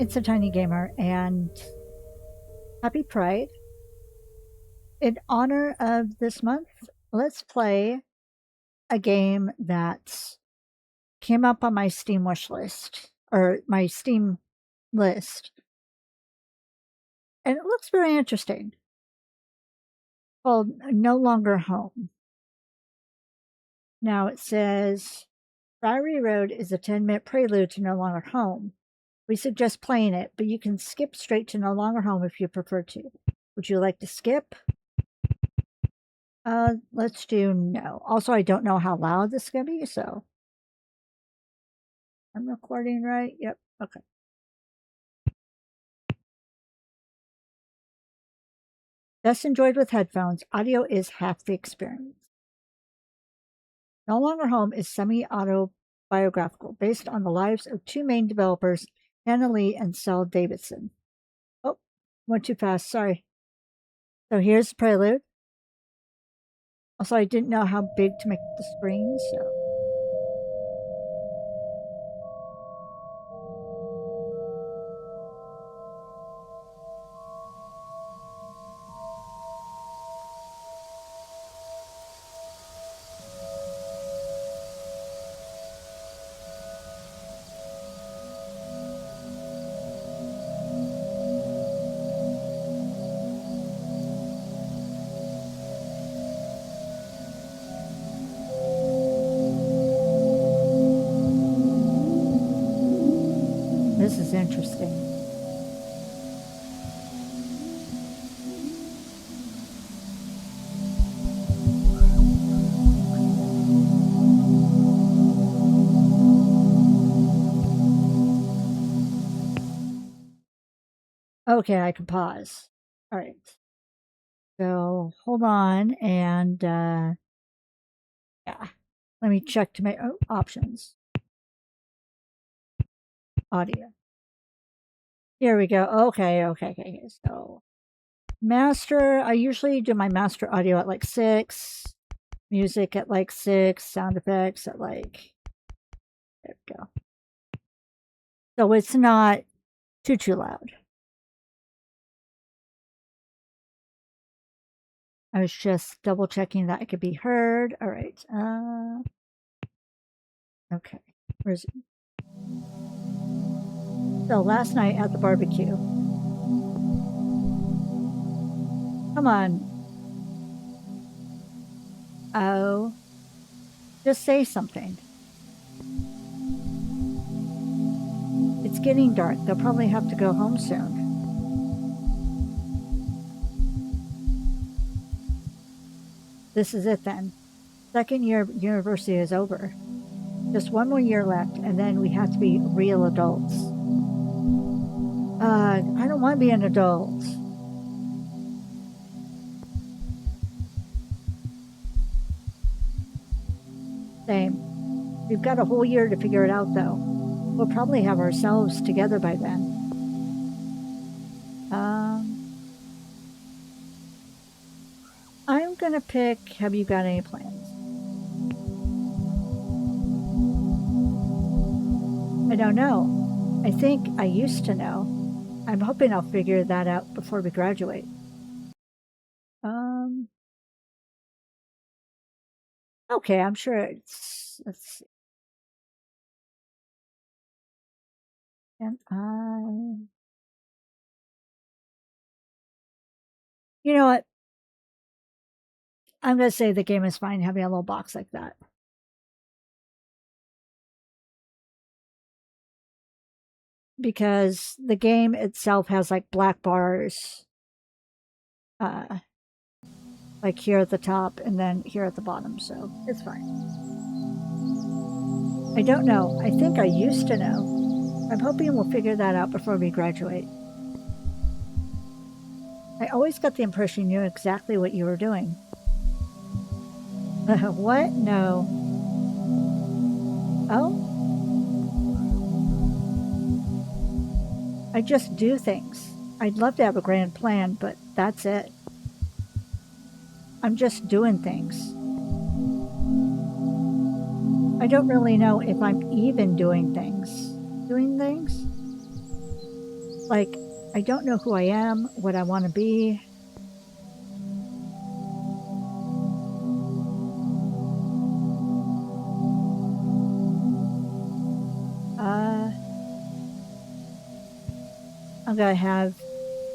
It's a Tiny Gamer, and happy Pride. In honor of this month, let's play a game that came up on my Steam wish list, or my Steam list, and it looks very interesting. Called No Longer Home. Now it says, Priory Road is a 10-minute prelude to No Longer Home. We suggest playing it, but you can skip straight to No Longer Home if you prefer to. Would you like to skip? Let's do no. Also, I don't know how loud this is going to be, so. I'm recording right? Yep, okay. Best enjoyed with headphones. Audio is half the experience. No Longer Home is semi-autobiographical, based on the lives of two main developers, Hannah Lee and Sel Davidson. Oh, went too fast, sorry. So here's the prelude. Also, I didn't know how big to make the screen, so. This is interesting. Okay, I can pause. All right. So hold on, and yeah, let me check to make options. Audio. Here we go. Okay. So master, I usually do my master audio at like 6, music at like 6, sound effects at like, there we go. So it's not too loud. I was just double checking that it could be heard. All right. Okay. Where's it? So last night at the barbecue. Come on. Oh. Just say something. It's getting dark. They'll probably have to go home soon. This is it then. Second year of university is over. Just one more year left, and then we have to be real adults. I don't want to be an adult. Same. We've got a whole year to figure it out, though. We'll probably have ourselves together by then. I'm gonna pick, have you got any plans? I don't know. I think I used to know. I'm hoping I'll figure that out before we graduate. Okay, I'm sure it's, let's see. And you know what? I'm going to say the game is fine having a little box like that. Because the game itself has like black bars, like here at the top and then here at the bottom, so it's fine. I don't know. I think I used to know. I'm hoping we'll figure that out before we graduate. I always got the impression you knew exactly what you were doing. What? No. Oh? I just do things. I'd love to have a grand plan, but that's it. I'm just doing things. I don't really know if I'm even doing things. Doing things? Like, I don't know who I am, what I want to be. I'm going to have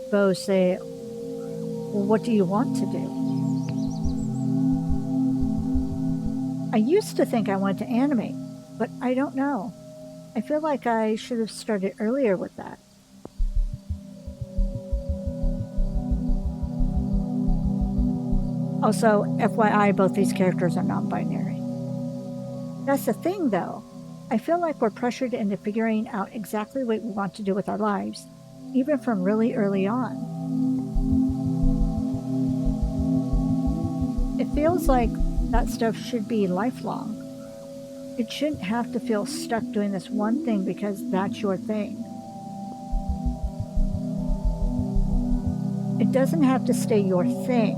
Bo say, well, what do you want to do? I used to think I wanted to animate, but I don't know. I feel like I should have started earlier with that. Also, FYI, both these characters are non-binary. That's the thing, though. I feel like we're pressured into figuring out exactly what we want to do with our lives, even from really early on. It feels like that stuff should be lifelong. It shouldn't have to feel stuck doing this one thing because that's your thing. It doesn't have to stay your thing.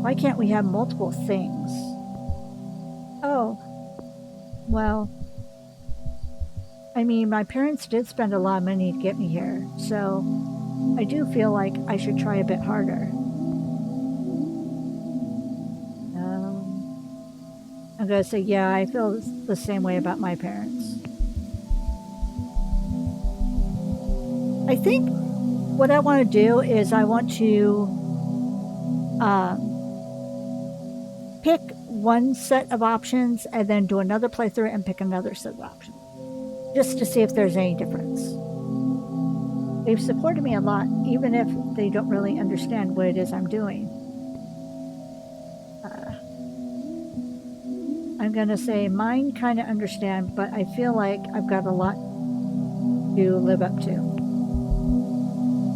Why can't we have multiple things? Oh, well, I mean, my parents did spend a lot of money to get me here, so I do feel like I should try a bit harder. I'm going to say, yeah, I feel the same way about my parents. I think what I want to do is I want to pick one set of options and then do another playthrough and pick another set of options, just to see if there's any difference. They've supported me a lot, even if they don't really understand what it is I'm doing. I'm going to say mine kind of understand, but I feel like I've got a lot to live up to.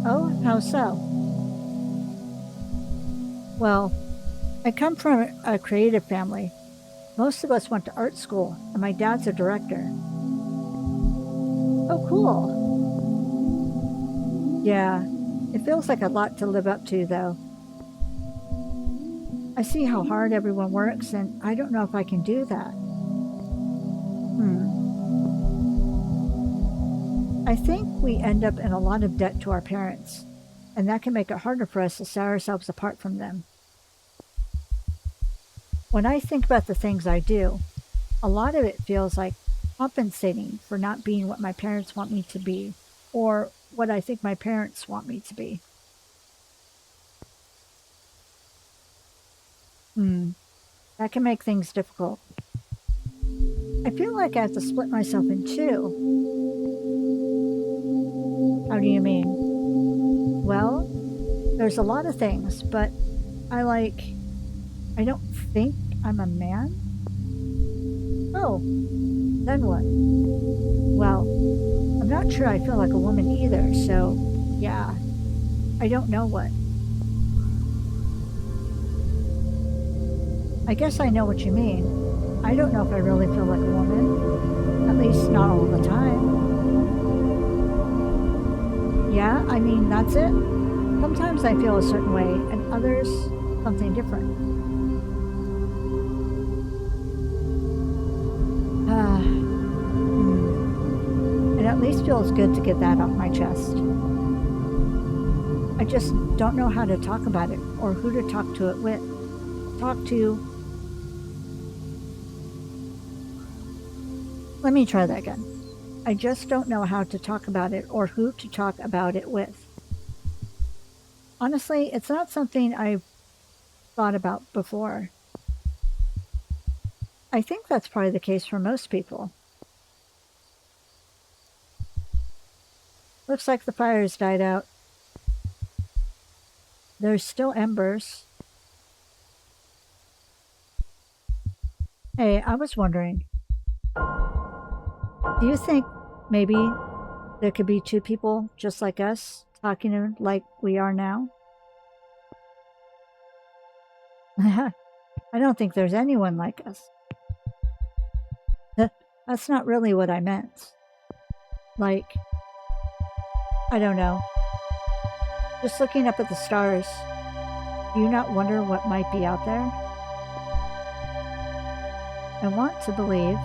Oh, how so? Well, I come from a creative family. Most of us went to art school, and my dad's a director. Oh, cool. Yeah, it feels like a lot to live up to, though. I see how hard everyone works, and I don't know if I can do that. I think we end up in a lot of debt to our parents, and that can make it harder for us to set ourselves apart from them. When I think about the things I do, a lot of it feels like compensating for not being what my parents want me to be, or what I think my parents want me to be. That can make things difficult. I feel like I have to split myself in two. How do you mean? Well, there's a lot of things, but I don't think I'm a man. Oh, then what? Well, I'm not sure I feel like a woman either, so yeah, I don't know what. I guess I know what you mean. I don't know if I really feel like a woman. At least not all the time. Yeah, I mean, that's it. Sometimes I feel a certain way, and others, something different. It at least feels good to get that off my chest. I just don't know how to talk about it, or who to talk to it with. Let me try that again. I just don't know how to talk about it or who to talk about it with. Honestly, it's not something I've thought about before. I think that's probably the case for most people. Looks like the fire's died out. There's still embers. Hey, I was wondering, do you think maybe there could be two people just like us, talking like we are now? I don't think there's anyone like us. That's not really what I meant. Like, I don't know. Just looking up at the stars, do you not wonder what might be out there? I want to believe.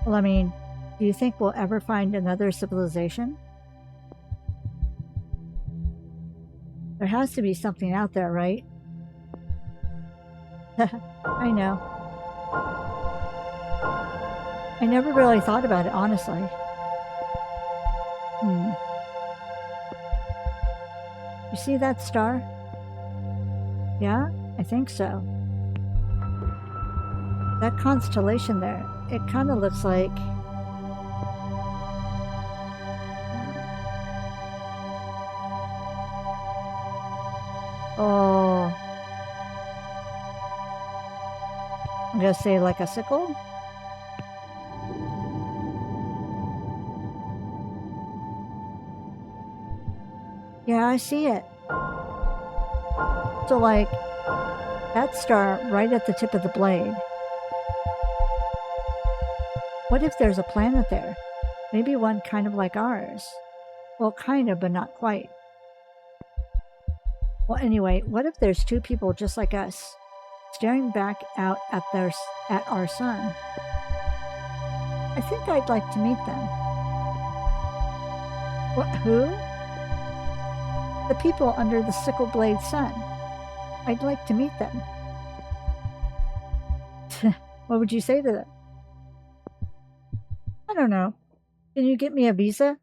Well, I mean, Do you think we'll ever find another civilization? There has to be something out there, right? I know. I never really thought about it, honestly. You see that star? Yeah, I think so. That constellation there, it kind of looks like... Oh... I'm gonna say like a sickle? Yeah, I see it. So like, that star right at the tip of the blade. What if there's a planet there? Maybe one kind of like ours. Well, kind of, but not quite. Well, anyway, what if there's two people just like us, staring back out at our sun? I think I'd like to meet them. What, who? The people under the sickle blade sun. I'd like to meet them. What would you say to them? I don't know. Can you get me a visa?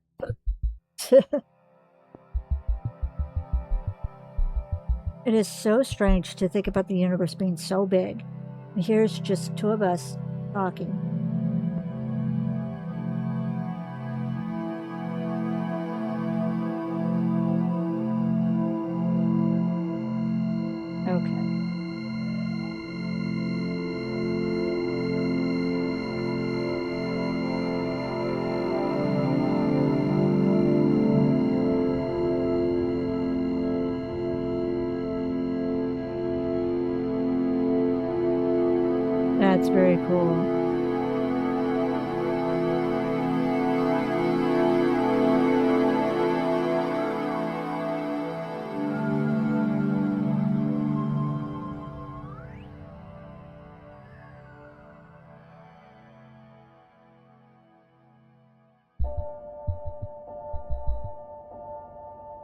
It is so strange to think about the universe being so big, and here's just two of us talking. Okay. That's very cool.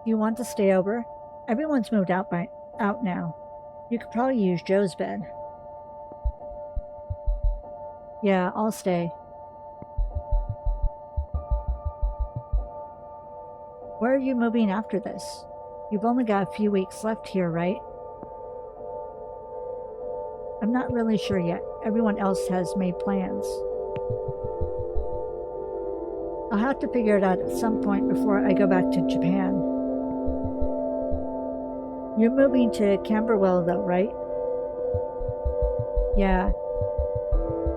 You want to stay over? Everyone's moved out now. You could probably use Joe's bed. Yeah, I'll stay. Where are you moving after this? You've only got a few weeks left here, right? I'm not really sure yet. Everyone else has made plans. I'll have to figure it out at some point before I go back to Japan. You're moving to Camberwell though, right? Yeah.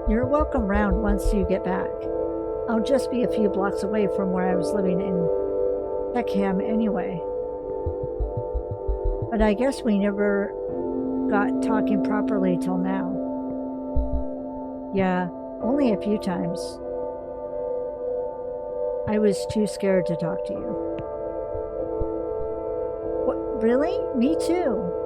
You're welcome round once you get back. I'll just be a few blocks away from where I was living in Peckham anyway. But I guess we never got talking properly till now. Yeah, only a few times. I was too scared to talk to you. What, really? Me too.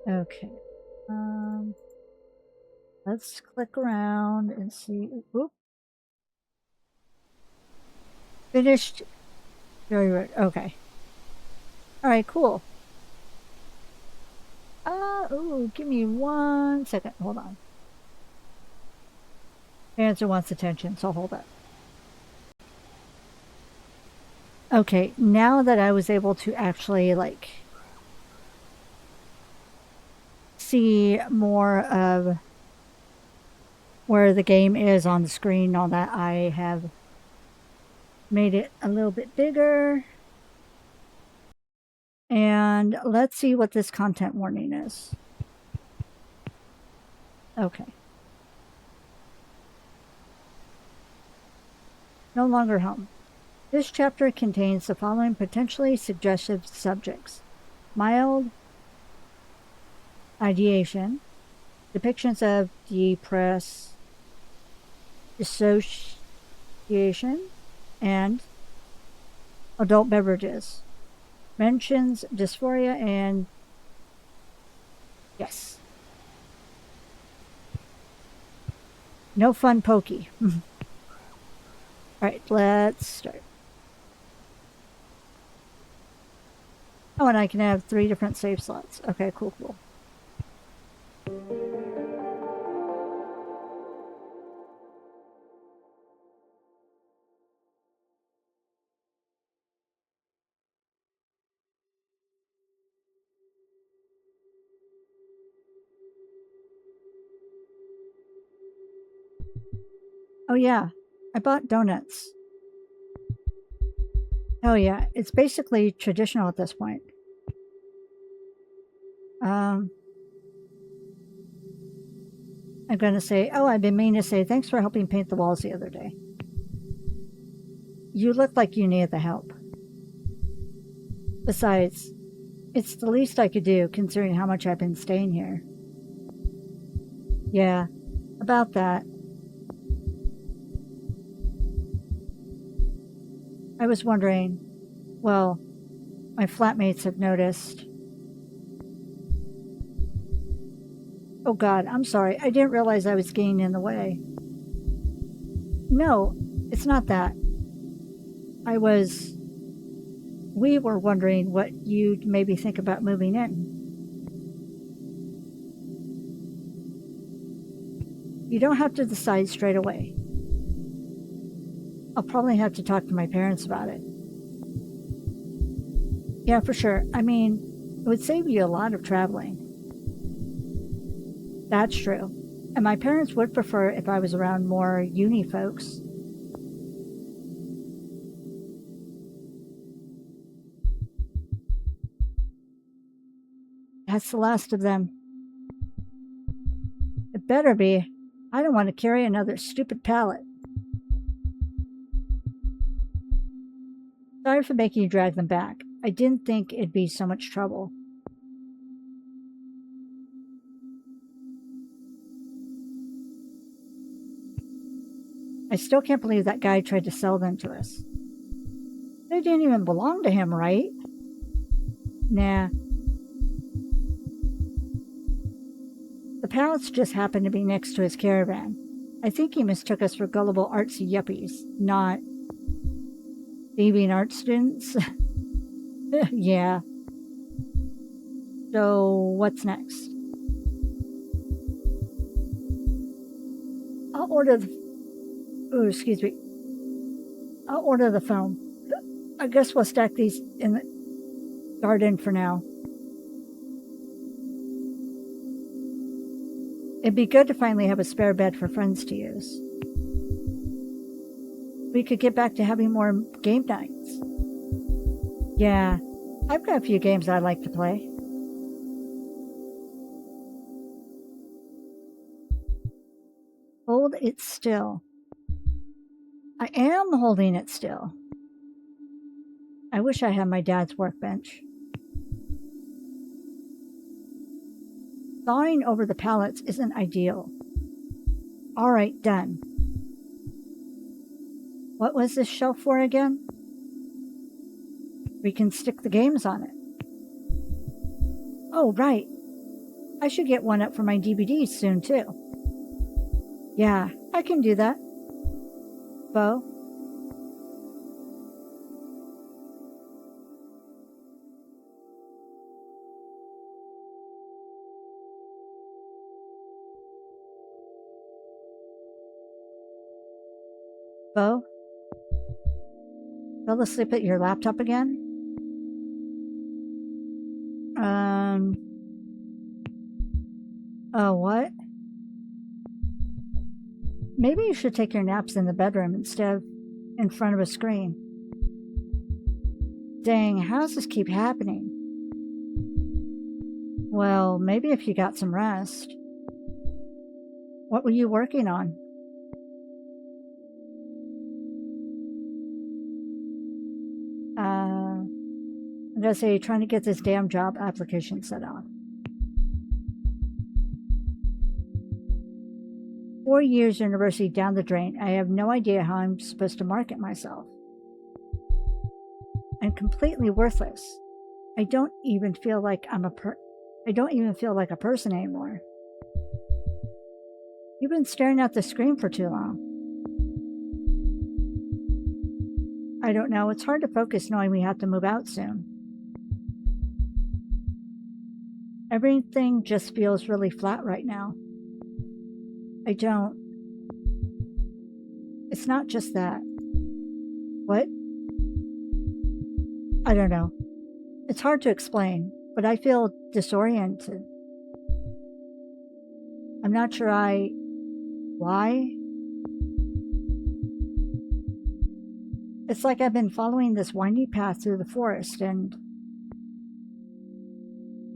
Okay. Let's click around and see. Oop. Finished. Very good. Okay. All right, cool. Ooh, give me 1 second. Hold on. Answer wants attention, so hold up. Okay, now that I was able to actually, like, see more of where the game is on the screen, all that, I have made it a little bit bigger. And let's see what this content warning is. Okay. No longer home. This chapter contains the following potentially suggestive subjects: mild ideation, depictions of dissociation, and adult beverages. Mentions dysphoria and yes. No fun pokey. All right, let's start. Oh, and I can have 3 different save slots. Okay, cool. Oh yeah, I bought donuts. Oh yeah, it's basically traditional at this point. I'm going to say, oh, I've been meaning to say thanks for helping paint the walls the other day. You looked like you needed the help. Besides, it's the least I could do considering how much I've been staying here. Yeah, about that. I was wondering, well, my flatmates have noticed. Oh God, I'm sorry. I didn't realize I was getting in the way. No, it's not that. We were wondering what you'd maybe think about moving in. You don't have to decide straight away. I'll probably have to talk to my parents about it. Yeah, for sure. I mean, it would save you a lot of traveling. That's true. And my parents would prefer if I was around more uni folks. That's the last of them. It better be. I don't want to carry another stupid pallet. Sorry for making you drag them back. I didn't think it'd be so much trouble. I still can't believe that guy tried to sell them to us. They didn't even belong to him, right? Nah. The pallets just happened to be next to his caravan. I think he mistook us for gullible artsy yuppies, not thieving art students. Yeah. So, what's next? I'll order the phone. I guess we'll stack these in the garden for now. It'd be good to finally have a spare bed for friends to use. We could get back to having more game nights. Yeah, I've got a few games I'd like to play. Hold it still. I am holding it still. I wish I had my dad's workbench. Sawing over the pallets isn't ideal. All right, done. What was this shelf for again? We can stick the games on it. Oh, right. I should get one up for my DVDs soon, too. Yeah, I can do that. Bo? Bo? Fell asleep at your laptop again? Oh, what? Maybe you should take your naps in the bedroom instead of in front of a screen. Dang, how does this keep happening? Well, maybe if you got some rest. What were you working on? I'm gonna say trying to get this damn job application set up. 4 years university down the drain. I have no idea how I'm supposed to market myself. I'm completely worthless. I don't even feel like I don't even feel like a person anymore. You've been staring at the screen for too long. I don't know. It's hard to focus knowing we have to move out soon. Everything just feels really flat right now. It's not just that. What? I don't know. It's hard to explain, but I feel disoriented. I'm not sure why? It's like I've been following this windy path through the forest and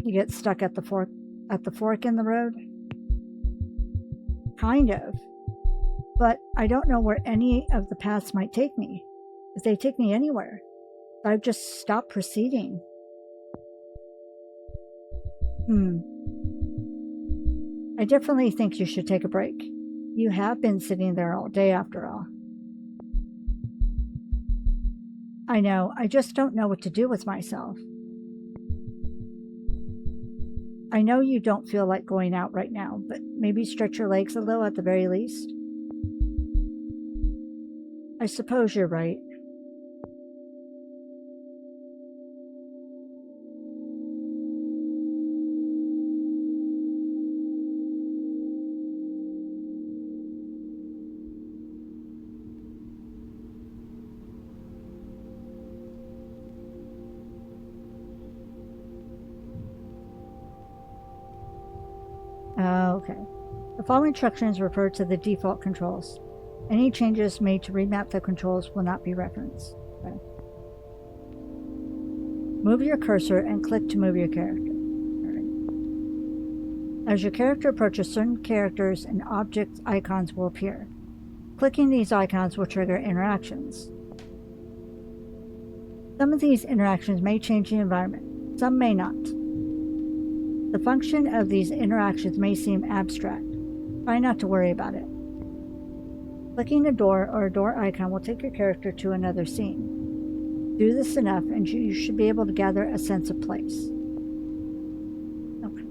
you get stuck at the fork in the road? Kind of. But I don't know where any of the paths might take me. If they take me anywhere. I've just stopped proceeding. I definitely think you should take a break. You have been sitting there all day after all. I know, I just don't know what to do with myself. I know you don't feel like going out right now, but maybe stretch your legs a little at the very least. I suppose you're right. Okay. The following instructions refer to the default controls. Any changes made to remap the controls will not be referenced. Okay. Move your cursor and click to move your character. Right. As your character approaches, certain characters and object icons will appear. Clicking these icons will trigger interactions. Some of these interactions may change the environment, some may not. The function of these interactions may seem abstract. Try not to worry about it. Clicking a door or a door icon will take your character to another scene. Do this enough and you should be able to gather a sense of place. Okay.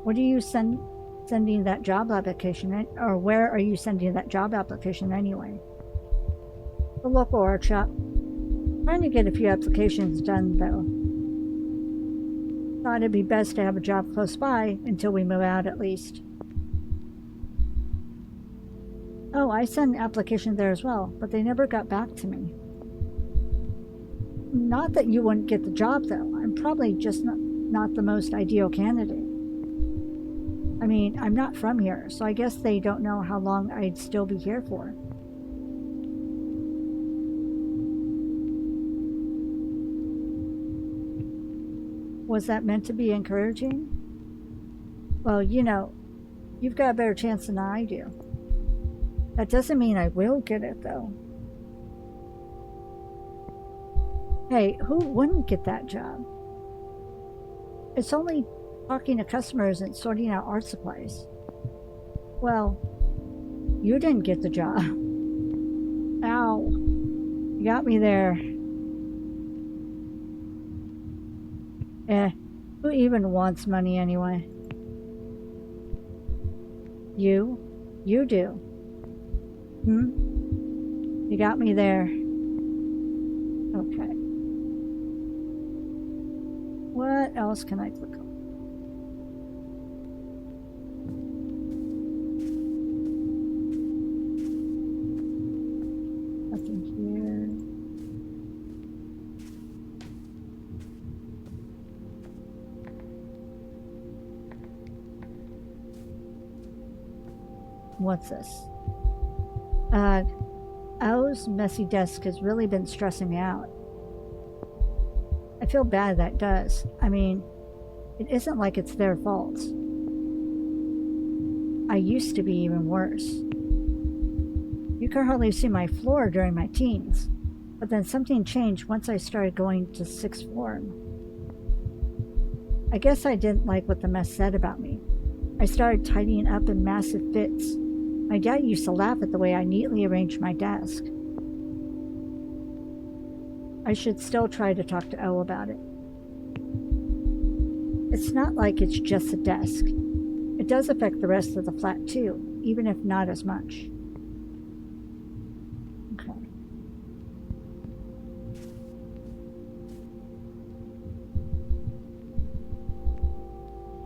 What are you sending that job application in, or where are you sending that job application anyway? The local art shop. Trying to get a few applications done though. Thought it'd be best to have a job close by until we move out at least. Oh, I sent an application there as well, but they never got back to me. Not that you wouldn't get the job though. I'm probably just not the most ideal candidate. I mean, I'm not from here, so I guess they don't know how long I'd still be here for. Was that meant to be encouraging? Well, you know, you've got a better chance than I do. That doesn't mean I will get it, though. Hey, who wouldn't get that job? It's only talking to customers and sorting out art supplies. Well, you didn't get the job. Ow. You got me there. Who even wants money anyway? You? You do. You got me there. Okay. What else can I click on? Nothing here. what's this? O's messy desk has really been stressing me out. I feel bad that does. I mean, it isn't like it's their fault. I used to be even worse. You could hardly see my floor during my teens, but then something changed once I started going to sixth form. I guess I didn't like what the mess said about me. I started tidying up in massive fits. My dad used to laugh at the way I neatly arranged my desk. I should still try to talk to O about it. It's not like it's just the desk. It does affect the rest of the flat too, even if not as much. Okay.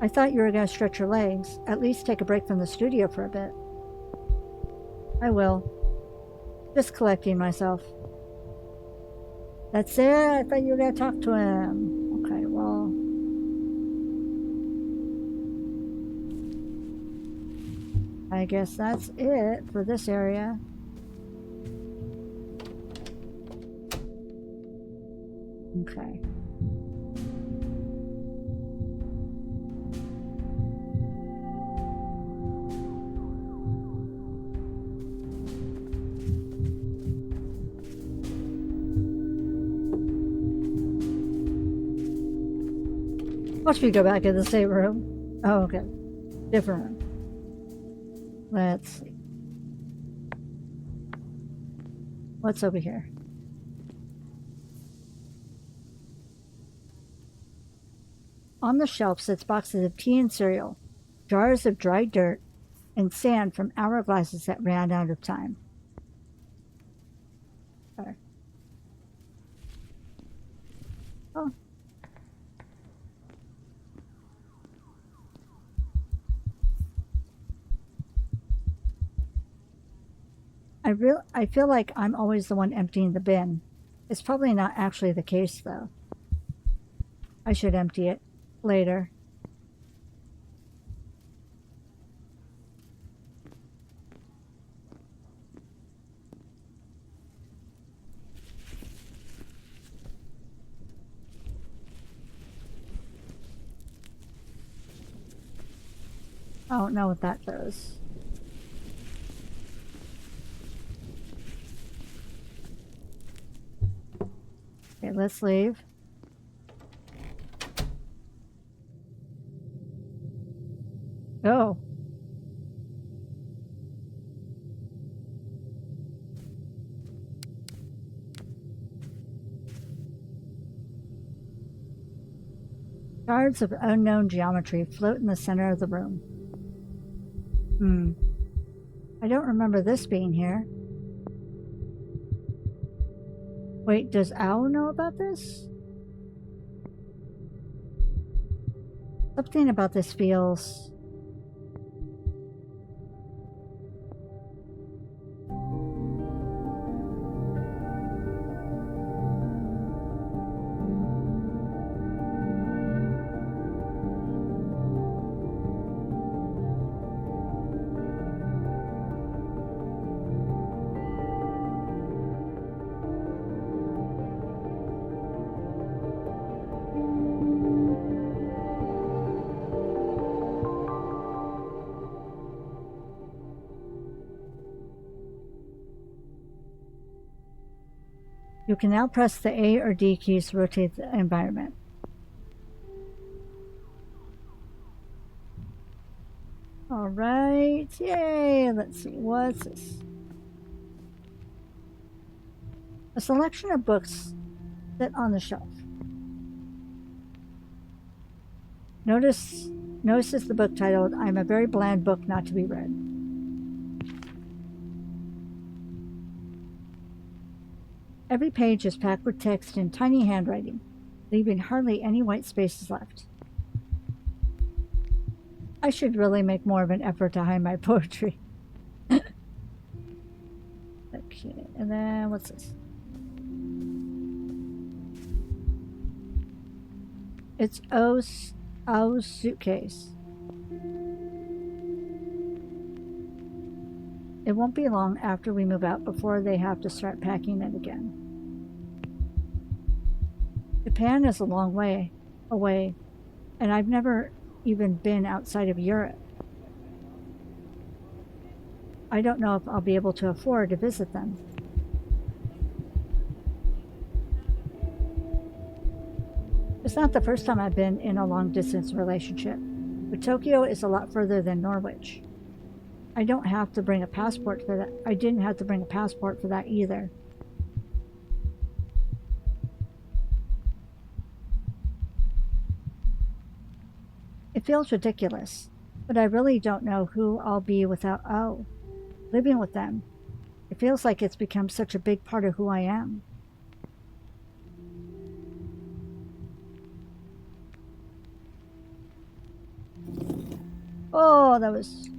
I thought you were going to stretch your legs, at least take a break from the studio for a bit. I will. Just collecting myself. That's it? I thought you were going to talk to him. Okay, well. I guess that's it for this area. Okay. Watch me go back in the same room. Oh, okay. Different room. Let's see. What's over here? On the shelf sits boxes of tea and cereal, jars of dried dirt, and sand from hourglasses that ran out of time. Okay. Oh. I feel like I'm always the one emptying the bin. It's probably not actually the case, though. I should empty it later. I don't know what that does. Okay, let's leave. Oh. Shards of unknown geometry float in the center of the room. I don't remember this being here. Wait, does Owl know about this? Something about this feels... You can now press the A or D keys to rotate the environment. All right, yay! Let's see, what's this? A selection of books sit on the shelf. Notice is the book titled, I'm a very bland book not to be read. Every page is packed with text in tiny handwriting, leaving hardly any white spaces left. I should really make more of an effort to hide my poetry. Okay, and then what's this? It's O's suitcase. It won't be long after we move out before they have to start packing it again. Japan is a long way away, and I've never even been outside of Europe. I don't know if I'll be able to afford to visit them. It's not the first time I've been in a long-distance relationship, but Tokyo is a lot further than Norwich. I don't have to bring a passport for that. I didn't have to bring a passport for that either. It feels ridiculous, but I really don't know who I'll be without, living with them. It feels like it's become such a big part of who I am. Oh, that was...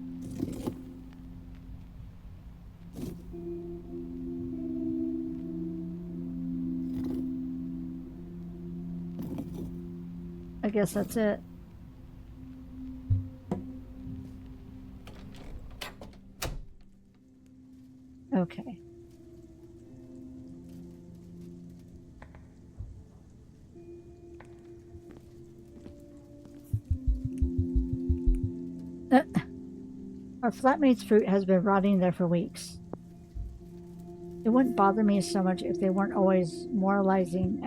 I guess that's it. Okay. Our flatmate's fruit has been rotting there for weeks. It wouldn't bother me so much if they weren't always moralizing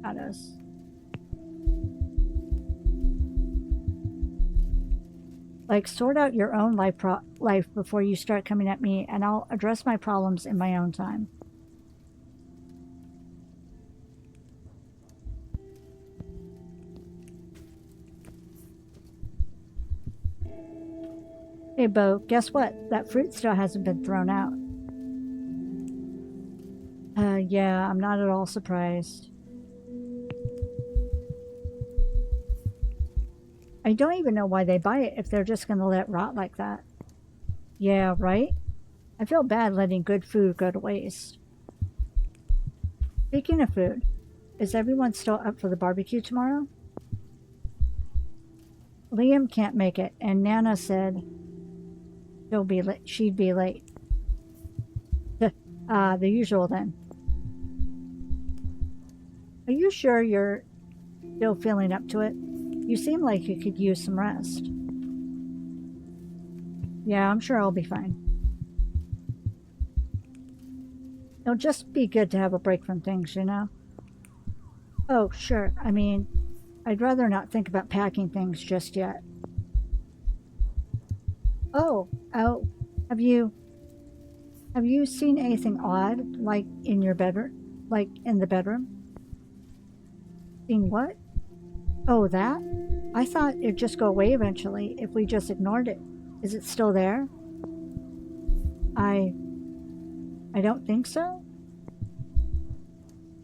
at us. Like, sort out your own life before you start coming at me, and I'll address my problems in my own time. Hey, Bo, guess what? That fruit still hasn't been thrown out. Yeah, I'm not at all surprised. I don't even know why they buy it if they're just going to let it rot like that. Yeah, right? I feel bad letting good food go to waste. Speaking of food, is everyone still up for the barbecue tomorrow? Liam can't make it, and Nana said she'd be late. The usual then. Are you sure you're still feeling up to it? You seem like you could use some rest. Yeah, I'm sure I'll be fine. It'll just be good to have a break from things, you know? Oh, sure. I mean, I'd rather not think about packing things just yet. Oh, have you seen anything odd, like in your bedroom? Like in the bedroom? Seen what? Oh, that? I thought it'd just go away eventually if we just ignored it. Is it still there? I don't think so.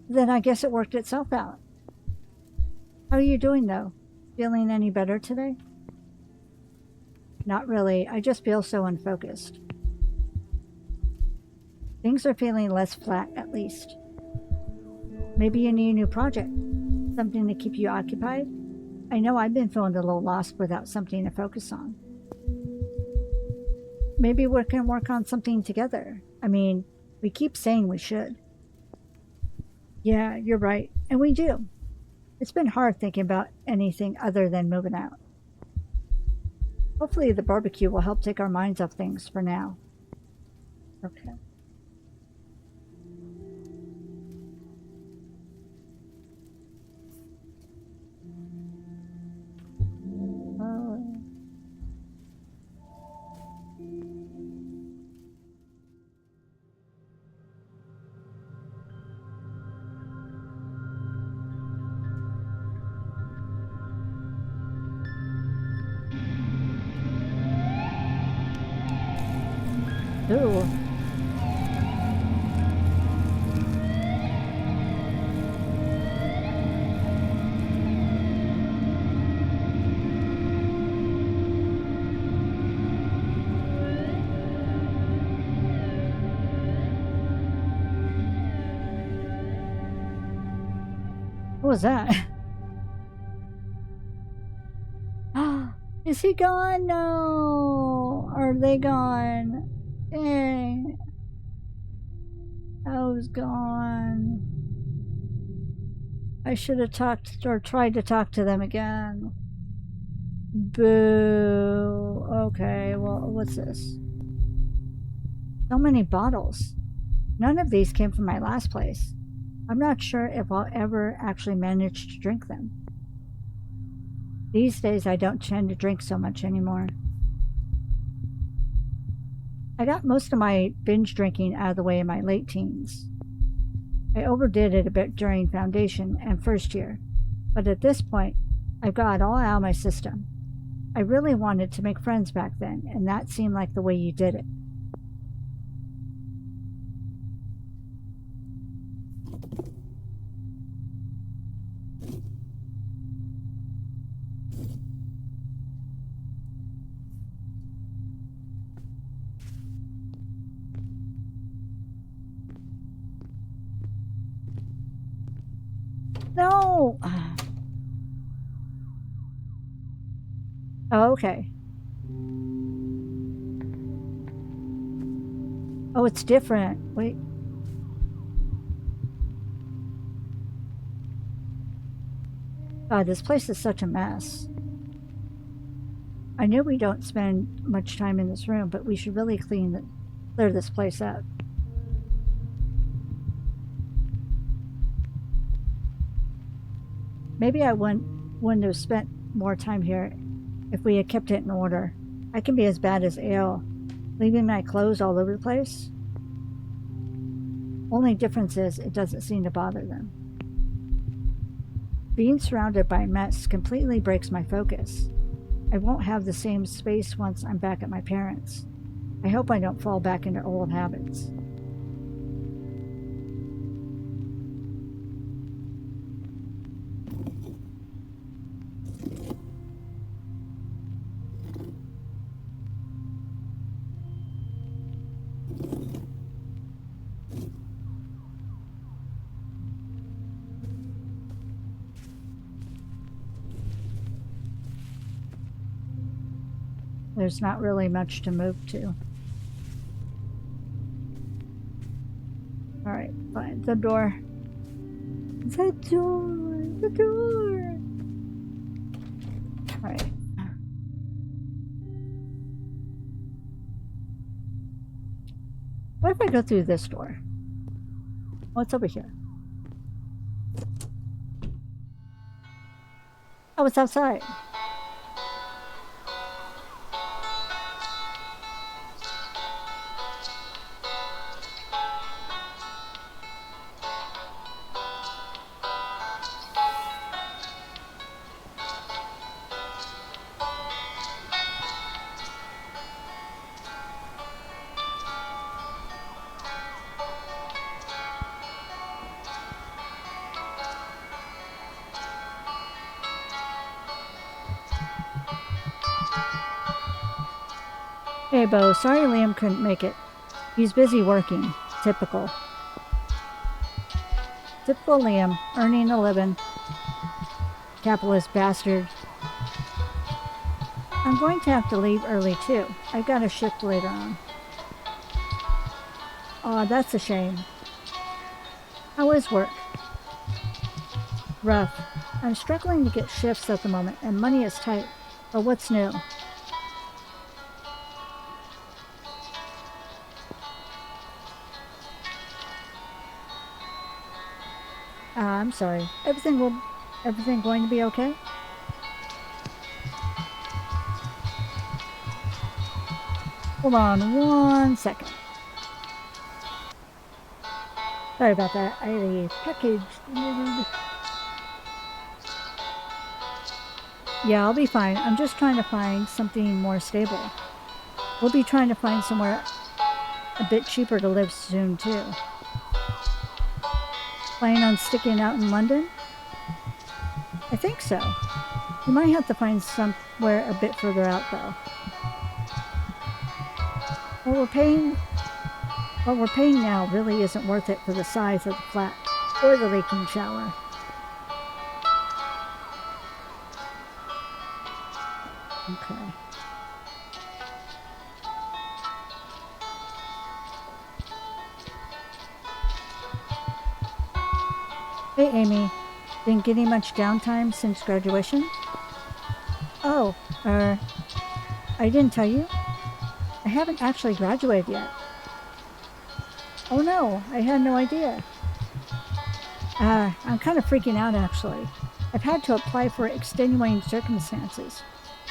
Then I guess it worked itself out. How are you doing, though? Feeling any better today? Not really. I just feel so unfocused. Things are feeling less flat, at least. Maybe you need a new project. Something to keep you occupied? I know I've been feeling a little lost without something to focus on. Maybe we can work on something together. I mean, we keep saying we should. Yeah, you're right. And we do. It's been hard thinking about anything other than moving out. Hopefully the barbecue will help take our minds off things for now. Okay. Ooh. What was that? Is he gone? No. Are they gone? Dang. I was gone. I should have talked or tried to talk to them again. Boo. Okay, well, what's this? So many bottles. None of these came from my last place. I'm not sure if I'll ever actually manage to drink them. These days, I don't tend to drink so much anymore. I got most of my binge drinking out of the way in my late teens. I overdid it a bit during foundation and first year, but at this point, I've got it all out of my system. I really wanted to make friends back then, and that seemed like the way you did it. No! Oh, okay. Oh, it's different. Wait. God, this place is such a mess. I know we don't spend much time in this room, but we should really clear this place up. Maybe I wouldn't have spent more time here if we had kept it in order. I can be as bad as Ale, leaving my clothes all over the place. Only difference is it doesn't seem to bother them. Being surrounded by mess completely breaks my focus. I won't have the same space once I'm back at my parents'. I hope I don't fall back into old habits. There's not really much to move to. Alright, fine. The door. The door. The door. Alright. What if I go through this door? What's over here? Oh, it's outside. Hey, Bo. Sorry Liam couldn't make it. He's busy working. Typical. Typical Liam. Earning a living. Capitalist bastard. I'm going to have to leave early, too. I've got a shift later on. Aw, that's a shame. How is work? Rough. I'm struggling to get shifts at the moment, and money is tight. But what's new? I'm sorry. Everything going to be okay? Hold on 1 second. Sorry about that. I had a package delivered. Yeah, I'll be fine. I'm just trying to find something more stable. We'll be trying to find somewhere a bit cheaper to live soon, too. Planning on sticking out in London? I think so. We might have to find somewhere a bit further out, though. What we're paying now really isn't worth it for the size of the flat or the leaking shower. Okay. Hey, Amy. Been getting much downtime since graduation? Oh, I didn't tell you? I haven't actually graduated yet. Oh no, I had no idea. I'm kind of freaking out actually. I've had to apply for extenuating circumstances.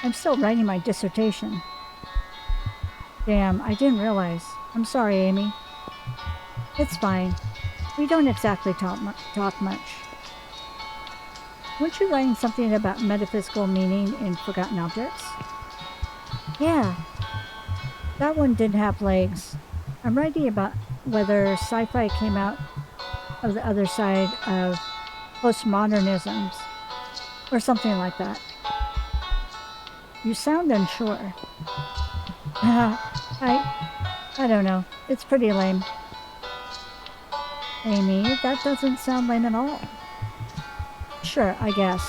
I'm still writing my dissertation. Damn, I didn't realize. I'm sorry, Amy. It's fine. We don't exactly talk much. Weren't you writing something about metaphysical meaning in Forgotten Objects? Yeah, that one did have legs. I'm writing about whether sci-fi came out of the other side of postmodernisms, or something like that. You sound unsure. I don't know. It's pretty lame. Amy, that doesn't sound lame at all. Sure, I guess.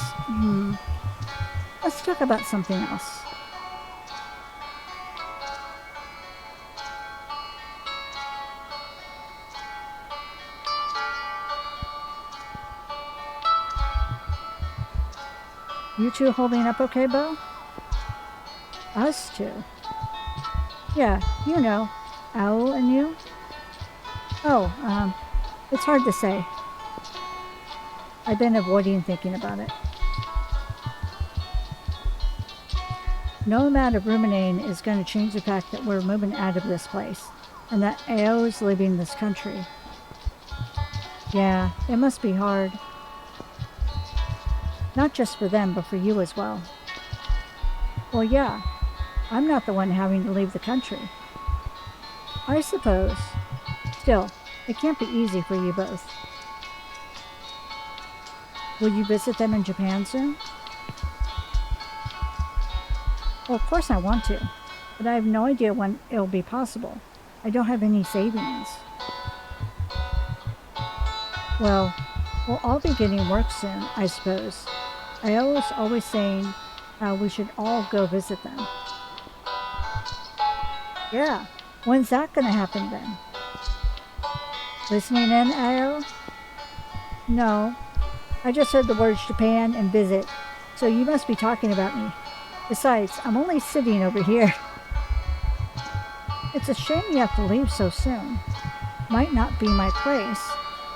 Let's talk about something else. You two holding up okay, Bo? Us two? Yeah, you know. Owl and you? Oh, it's hard to say. I've been avoiding thinking about it. No amount of ruminating is going to change the fact that we're moving out of this place, and that Ao is leaving this country. Yeah, it must be hard. Not just for them, but for you as well. Well, yeah, I'm not the one having to leave the country. I suppose. Still, it can't be easy for you both. Will you visit them in Japan soon? Well, of course I want to, but I have no idea when it'll be possible. I don't have any savings. Well, we'll all be getting work soon, I suppose. I was always saying how we should all go visit them. Yeah, when's that gonna happen then? Listening in, Ao? No, I just heard the words Japan and visit, so you must be talking about me. Besides, I'm only sitting over here. It's a shame you have to leave so soon. Might not be my place,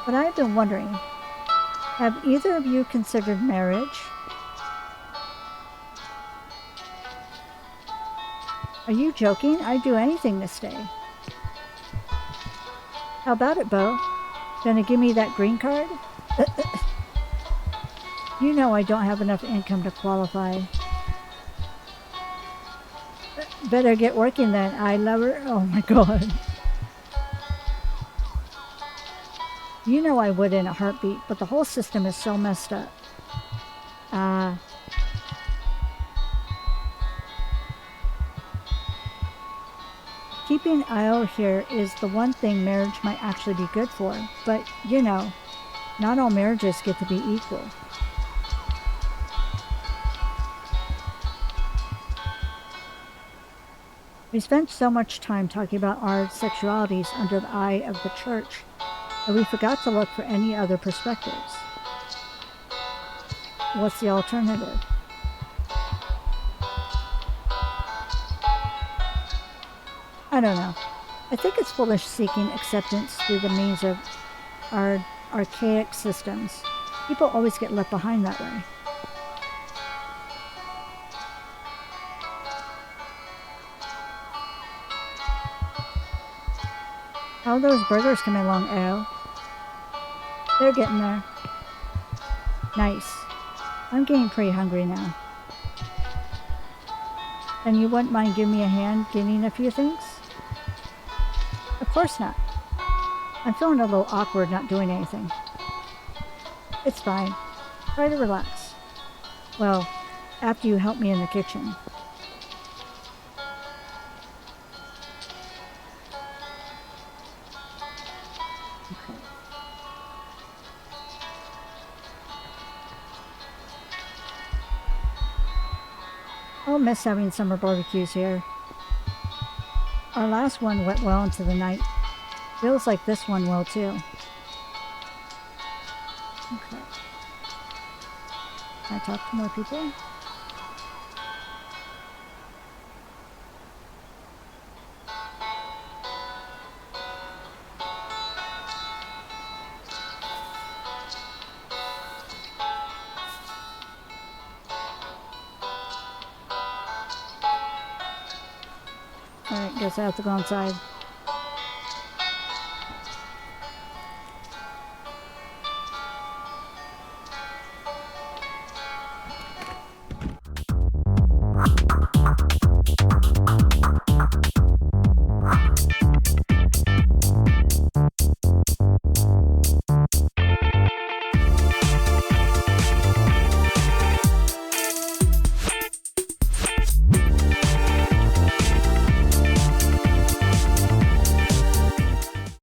but I've been wondering, have either of you considered marriage? Are you joking? I'd do anything to stay. How about it, Bo? Gonna give me that green card? You know I don't have enough income to qualify. Better get working then, I lover. Oh my god. You know I would in a heartbeat, but the whole system is so messed up. Keeping Io here is the one thing marriage might actually be good for, but, you know, not all marriages get to be equal. We spent so much time talking about our sexualities under the eye of the church that we forgot to look for any other perspectives. What's the alternative? I don't know. I think it's foolish seeking acceptance through the means of our archaic systems. People always get left behind that way. How are those burgers coming along, Al? They're getting there. Nice. I'm getting pretty hungry now. And you wouldn't mind giving me a hand getting a few things? Of course not. I'm feeling a little awkward not doing anything. It's fine. Try to relax. Well, after you help me in the kitchen. Okay. I'll miss having summer barbecues here. Our last one went well into the night. Feels like this one will too. Okay. Can I talk to more people? Alright, guess I have to go inside.